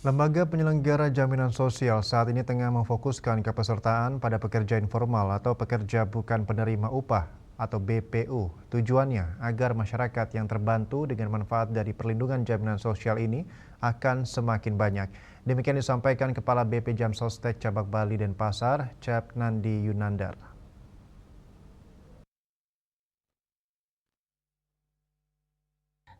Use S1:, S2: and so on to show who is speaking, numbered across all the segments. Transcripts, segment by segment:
S1: Lembaga penyelenggara jaminan sosial saat ini tengah memfokuskan kepesertaan pada pekerja informal atau pekerja bukan penerima upah atau BPU. Tujuannya agar masyarakat yang terbantu dengan manfaat dari perlindungan jaminan sosial ini akan semakin banyak. Demikian disampaikan Kepala BP Jamsostek Cabang Bali dan Pasar, Cap Nandi Yunandar.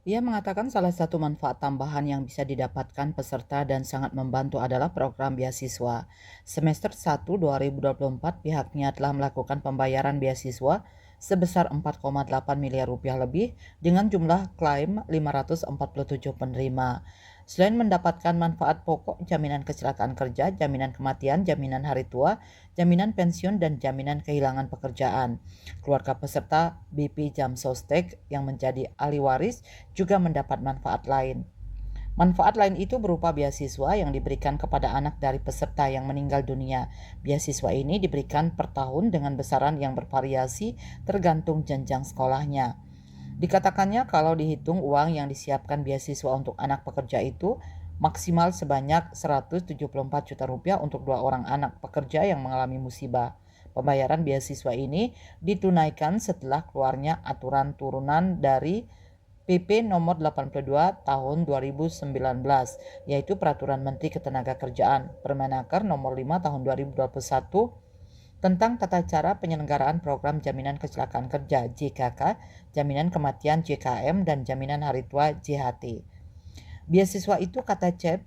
S2: Ia mengatakan salah satu manfaat tambahan yang bisa didapatkan peserta dan sangat membantu adalah program beasiswa. Semester 1 2024 pihaknya telah melakukan pembayaran beasiswa sebesar 4,8 miliar rupiah lebih dengan jumlah klaim 547 penerima. Selain mendapatkan manfaat pokok jaminan kecelakaan kerja, jaminan kematian, jaminan hari tua, jaminan pensiun, dan jaminan kehilangan pekerjaan, keluarga peserta BP Jamsostek yang menjadi ahli waris juga mendapat manfaat lain. Manfaat lain itu berupa beasiswa yang diberikan kepada anak dari peserta yang meninggal dunia. Beasiswa ini diberikan per tahun dengan besaran yang bervariasi tergantung jenjang sekolahnya. Dikatakannya kalau dihitung uang yang disiapkan beasiswa untuk anak pekerja itu maksimal sebanyak 174 juta rupiah untuk 2 orang anak pekerja yang mengalami musibah. Pembayaran beasiswa ini ditunaikan setelah keluarnya aturan turunan dari PP nomor 82 tahun 2019, yaitu Peraturan Menteri Ketenagakerjaan, Permenaker nomor 5 tahun 2021 tentang tata cara penyelenggaraan program jaminan kecelakaan kerja JKK, jaminan kematian JKM, dan jaminan hari tua JHT. Beasiswa itu, kata Cep,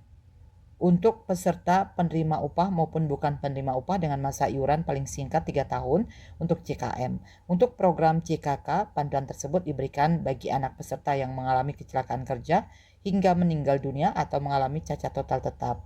S2: untuk peserta penerima upah maupun bukan penerima upah dengan masa iuran paling singkat 3 tahun untuk JKM. Untuk program JKK, bantuan tersebut diberikan bagi anak peserta yang mengalami kecelakaan kerja hingga meninggal dunia atau mengalami cacat total tetap.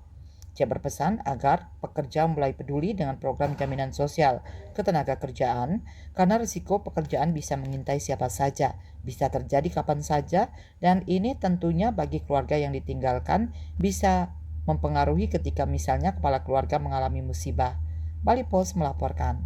S2: Dia berpesan agar pekerja mulai peduli dengan program jaminan sosial ketenagakerjaan karena risiko pekerjaan bisa mengintai siapa saja, bisa terjadi kapan saja, dan ini tentunya bagi keluarga yang ditinggalkan bisa mempengaruhi ketika misalnya kepala keluarga mengalami musibah. Bali Post melaporkan.